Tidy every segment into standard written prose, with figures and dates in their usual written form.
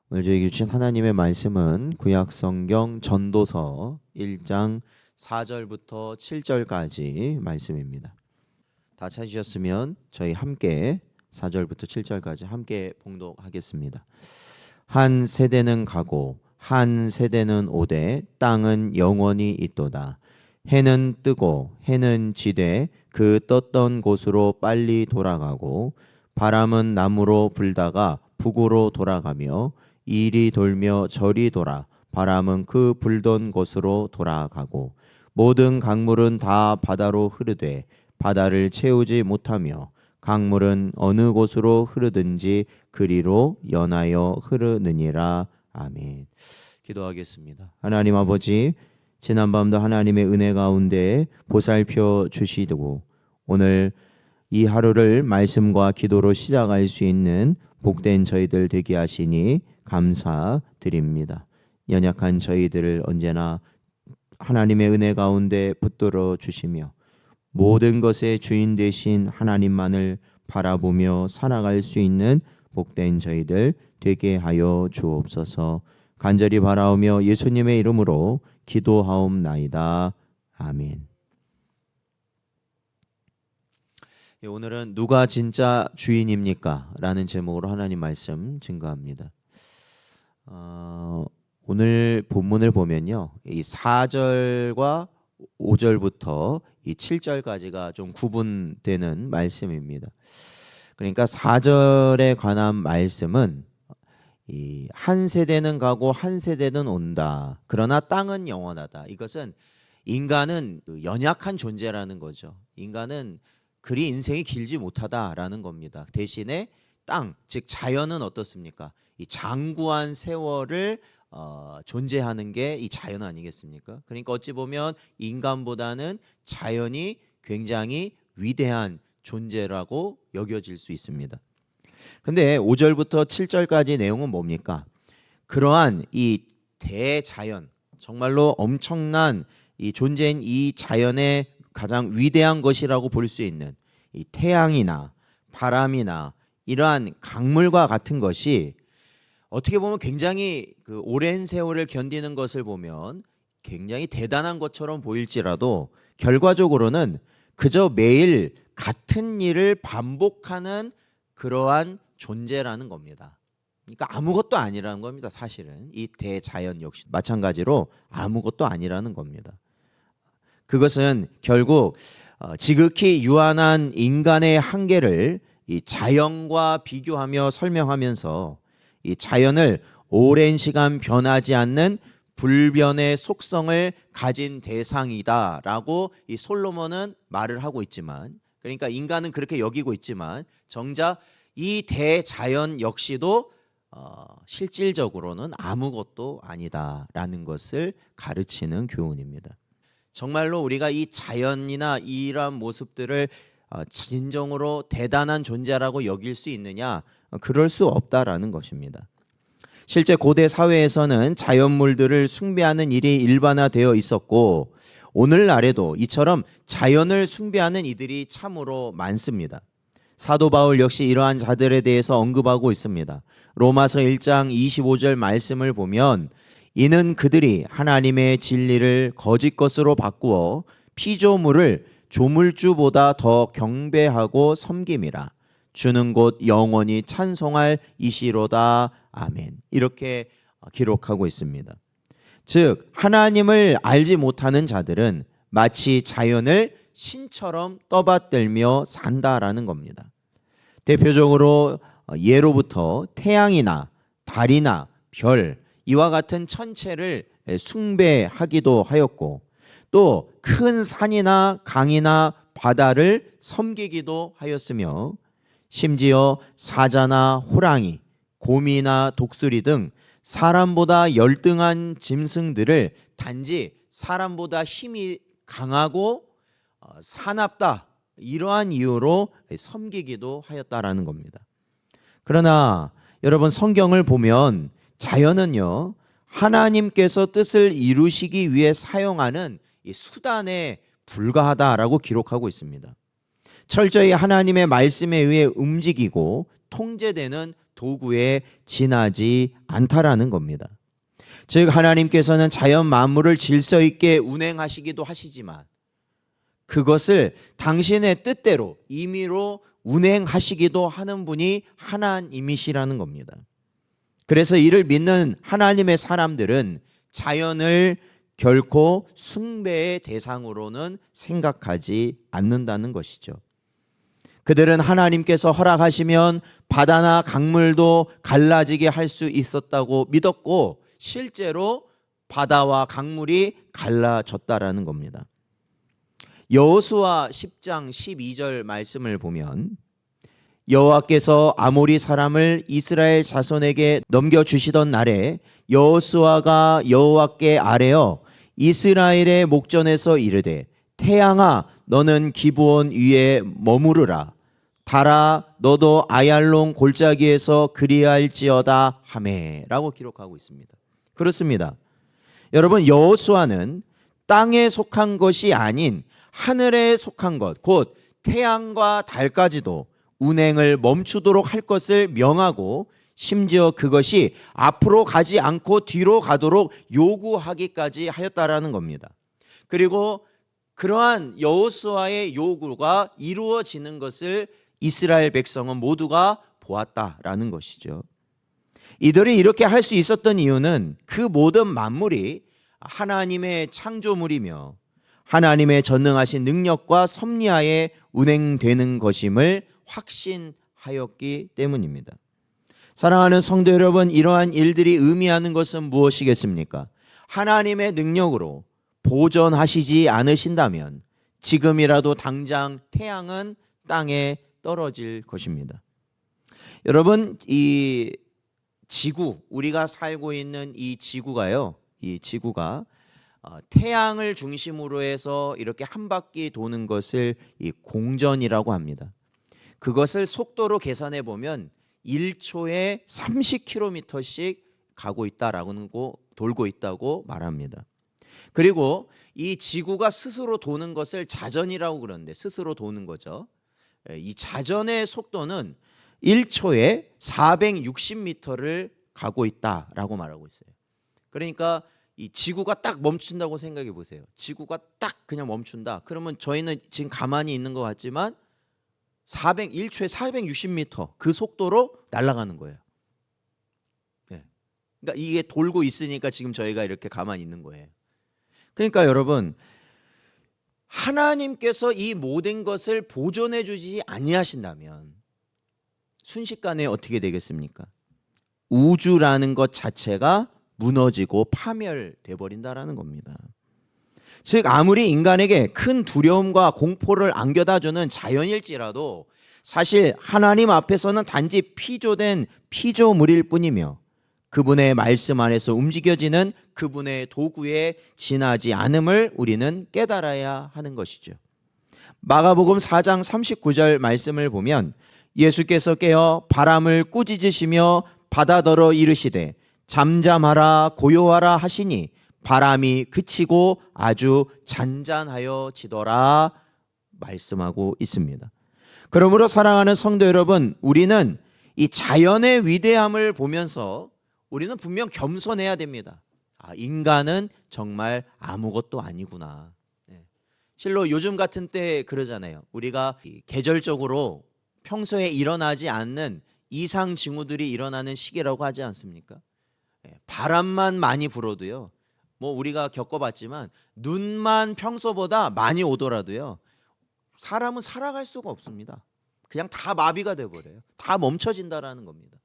오늘 저에게 주신 하나님의 말씀은 구약성경 전도서 1장 4절부터 7절까지 말씀입니다. 다 찾으셨으면 저희 함께 4절부터 7절까지 함께 봉독하겠습니다. 한 세대는 가고 한 세대는 오되 땅은 영원히 있도다. 해는 뜨고 해는 지되 그 떴던 곳으로 빨리 돌아가고 바람은 남으로 불다가 북으로 돌아가며 이리 돌며 저리 돌아 바람은 그 불던 곳으로 돌아가고 모든 강물은 다 바다로 흐르되 바다를 채우지 못하며 강물은 어느 곳으로 흐르든지 그리로 연하여 흐르느니라. 아멘. 기도하겠습니다. 하나님 아버지, 지난밤도 하나님의 은혜 가운데 보살펴 주시고 오늘 이 하루를 말씀과 기도로 시작할 수 있는 복된 저희들 되게 하시니 감사드립니다. 연약한 저희들을 언제나 하나님의 은혜 가운데 붙들어 주시며 모든 것의 주인 되신 하나님만을 바라보며 살아갈 수 있는 복된 저희들 되게 하여 주옵소서. 간절히 바라오며 예수님의 이름으로 기도하옵나이다. 아멘. 오늘은 누가 진짜 주인입니까? 라는 제목으로 하나님 말씀 증거합니다. 오늘 본문을 보면요, 이 4절과 5절부터 이 7절까지가 좀 구분되는 말씀입니다. 그러니까 4절에 관한 말씀은 이 한 세대는 가고 한 세대는 온다. 그러나 땅은 영원하다. 이것은 인간은 연약한 존재라는 거죠. 인간은 그리 인생이 길지 못하다라는 겁니다. 대신에 땅, 즉 자연은 어떻습니까? 이 장구한 세월을 존재하는 게 이 자연 아니겠습니까? 그러니까 어찌 보면 인간보다는 자연이 굉장히 위대한 존재라고 여겨질 수 있습니다. 근데 5절부터 7절까지 내용은 뭡니까? 그러한 이 대자연, 정말로 엄청난 이 존재인 이 자연의 가장 위대한 것이라고 볼 수 있는 이 태양이나 바람이나 이러한 강물과 같은 것이 어떻게 보면 굉장히 그 오랜 세월을 견디는 것을 보면 굉장히 대단한 것처럼 보일지라도 결과적으로는 그저 매일 같은 일을 반복하는 그러한 존재라는 겁니다. 그러니까 아무것도 아니라는 겁니다. 사실은 이 대자연 역시 마찬가지로 아무것도 아니라는 겁니다. 그것은 결국 지극히 유한한 인간의 한계를 이 자연과 비교하며 설명하면서 이 자연을 오랜 시간 변하지 않는 불변의 속성을 가진 대상이다라고 이 솔로몬은 말을 하고 있지만, 그러니까 인간은 그렇게 여기고 있지만 정작 이 대자연 역시도 실질적으로는 아무것도 아니다라는 것을 가르치는 교훈입니다. 정말로 우리가 이 자연이나 이러한 모습들을 진정으로 대단한 존재라고 여길 수 있느냐? 그럴 수 없다라는 것입니다. 실제 고대 사회에서는 자연물들을 숭배하는 일이 일반화되어 있었고 오늘날에도 이처럼 자연을 숭배하는 이들이 참으로 많습니다. 사도 바울 역시 이러한 자들에 대해서 언급하고 있습니다. 로마서 1장 25절 말씀을 보면 이는 그들이 하나님의 진리를 거짓 것으로 바꾸어 피조물을 조물주보다 더 경배하고 섬김이라. 주는 곧 영원히 찬송할 이시로다. 아멘. 이렇게 기록하고 있습니다. 즉 하나님을 알지 못하는 자들은 마치 자연을 신처럼 떠받들며 산다라는 겁니다. 대표적으로 예로부터 태양이나 달이나 별 이와 같은 천체를 숭배하기도 하였고 또 큰 산이나 강이나 바다를 섬기기도 하였으며 심지어 사자나 호랑이, 곰이나 독수리 등 사람보다 열등한 짐승들을 단지 사람보다 힘이 강하고 사납다 이러한 이유로 섬기기도 하였다라는 겁니다. 그러나 여러분 성경을 보면 자연은요 하나님께서 뜻을 이루시기 위해 사용하는 이 수단에 불과하다라고 기록하고 있습니다. 철저히 하나님의 말씀에 의해 움직이고 통제되는 도구에 지나지 않다라는 겁니다. 즉 하나님께서는 자연 만물을 질서 있게 운행하시기도 하시지만 그것을 당신의 뜻대로 임의로 운행하시기도 하는 분이 하나님이시라는 겁니다. 그래서 이를 믿는 하나님의 사람들은 자연을 결코 숭배의 대상으로는 생각하지 않는다는 것이죠. 그들은 하나님께서 허락하시면 바다나 강물도 갈라지게 할 수 있었다고 믿었고 실제로 바다와 강물이 갈라졌다라는 겁니다. 여호수아 10장 12절 말씀을 보면 여호와께서 아모리 사람을 이스라엘 자손에게 넘겨주시던 날에 여호수아가 여호와께 아뢰어 이스라엘의 목전에서 이르되 태양아 너는 기브온 위에 머무르라 달아 너도 아얄론 골짜기에서 그리할지어다 하매 라고 기록하고 있습니다. 그렇습니다. 여러분 여호수아는 땅에 속한 것이 아닌 하늘에 속한 것 곧 태양과 달까지도 운행을 멈추도록 할 것을 명하고 심지어 그것이 앞으로 가지 않고 뒤로 가도록 요구하기까지 하였다라는 겁니다. 그리고 그러한 여호수아의 요구가 이루어지는 것을 이스라엘 백성은 모두가 보았다라는 것이죠. 이들이 이렇게 할 수 있었던 이유는 그 모든 만물이 하나님의 창조물이며 하나님의 전능하신 능력과 섭리하에 운행되는 것임을 확신하였기 때문입니다. 사랑하는 성도 여러분, 이러한 일들이 의미하는 것은 무엇이겠습니까? 하나님의 능력으로 보존하시지 않으신다면 지금이라도 당장 태양은 땅에 떨어질 것입니다. 여러분, 이 지구, 우리가 살고 있는 이 지구가요, 이 지구가 태양을 중심으로 해서 이렇게 한 바퀴 도는 것을 이 공전이라고 합니다. 그것을 속도로 계산해 보면 1초에 30km씩 가고 있다라고 돌고 있다고 말합니다. 그리고 이 지구가 스스로 도는 것을 자전이라고 그러는데 스스로 도는 거죠. 이 자전의 속도는 1초에 460m를 가고 있다라고 말하고 있어요. 그러니까 이 지구가 딱 멈춘다고 생각해 보세요. 지구가 딱 그냥 멈춘다. 그러면 저희는 지금 가만히 있는 것 같지만 1초에 460m 그 속도로 날아가는 거예요. 네. 그러니까 이게 돌고 있으니까 지금 저희가 이렇게 가만히 있는 거예요. 그러니까 여러분, 하나님께서 이 모든 것을 보존해 주지 아니하신다면 순식간에 어떻게 되겠습니까? 우주라는 것 자체가 무너지고 파멸돼 버린다라는 겁니다. 즉 아무리 인간에게 큰 두려움과 공포를 안겨다 주는 자연일지라도 사실 하나님 앞에서는 단지 피조된 피조물일 뿐이며 그분의 말씀 안에서 움직여지는 그분의 도구에 지나지 않음을 우리는 깨달아야 하는 것이죠. 마가복음 4장 39절 말씀을 보면 예수께서 깨어 바람을 꾸짖으시며 바다더러 이르시되 잠잠하라 고요하라 하시니 바람이 그치고 아주 잔잔하여 지더라 말씀하고 있습니다. 그러므로 사랑하는 성도 여러분, 우리는 이 자연의 위대함을 보면서 우리는 분명 겸손해야 됩니다. 인간은 정말 아무것도 아니구나. 실로 요즘 같은 때 그러잖아요. 우리가 계절적으로 평소에 일어나지 않는 이상 징후들이 일어나는 시기라고 하지 않습니까? 바람만 많이 불어도요, 뭐 우리가 겪어봤지만 눈만 평소보다 많이 오더라도요 사람은 살아갈 수가 없습니다. 그냥 다 마비가 돼버려요. 다 멈춰진다라는 겁니다.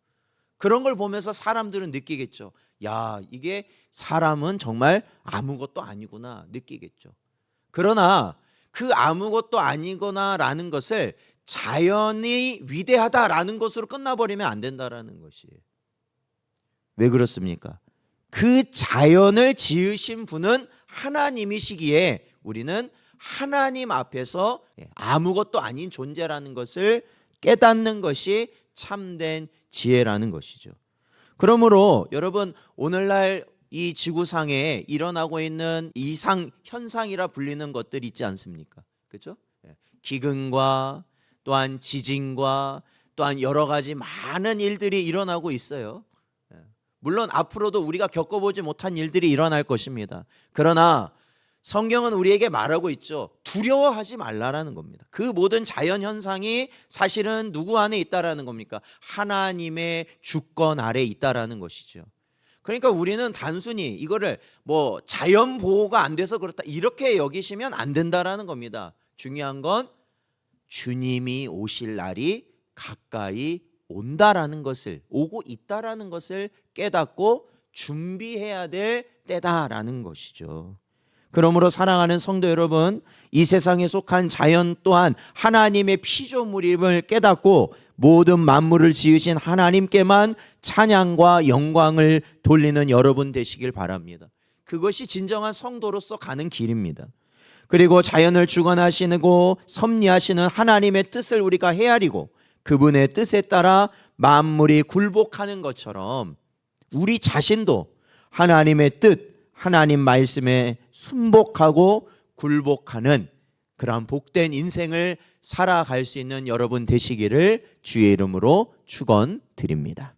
그런 걸 보면서 사람들은 느끼겠죠. 야, 이게 사람은 정말 아무것도 아니구나 느끼겠죠. 그러나 그 아무것도 아니구나라는 것을 자연이 위대하다라는 것으로 끝나버리면 안 된다라는 것이에요. 왜 그렇습니까? 그 자연을 지으신 분은 하나님이시기에 우리는 하나님 앞에서 아무것도 아닌 존재라는 것을 깨닫는 것이 참된 지혜라는 것이죠. 그러므로 여러분, 오늘날 이 지구상에 일어나고 있는 이상 현상이라 불리는 것들이 있지 않습니까? 그렇죠? 기근과 또한 지진과 또한 여러 가지 많은 일들이 일어나고 있어요. 물론 앞으로도 우리가 겪어보지 못한 일들이 일어날 것입니다. 그러나 성경은 우리에게 말하고 있죠. 두려워하지 말라라는 겁니다. 그 모든 자연 현상이 사실은 누구 안에 있다라는 겁니까? 하나님의 주권 아래 있다라는 것이죠. 그러니까 우리는 단순히 이거를 뭐 자연 보호가 안 돼서 그렇다 이렇게 여기시면 안 된다라는 겁니다. 중요한 건 주님이 오실 날이 가까이 온다라는 것을, 오고 있다라는 것을 깨닫고 준비해야 될 때다라는 것이죠. 그러므로 사랑하는 성도 여러분, 이 세상에 속한 자연 또한 하나님의 피조물임을 깨닫고 모든 만물을 지으신 하나님께만 찬양과 영광을 돌리는 여러분 되시길 바랍니다. 그것이 진정한 성도로서 가는 길입니다. 그리고 자연을 주관하시고 섭리하시는 하나님의 뜻을 우리가 헤아리고 그분의 뜻에 따라 만물이 굴복하는 것처럼 우리 자신도 하나님의 뜻, 하나님 말씀에 순복하고 굴복하는 그러한 복된 인생을 살아갈 수 있는 여러분 되시기를 주의 이름으로 축원드립니다.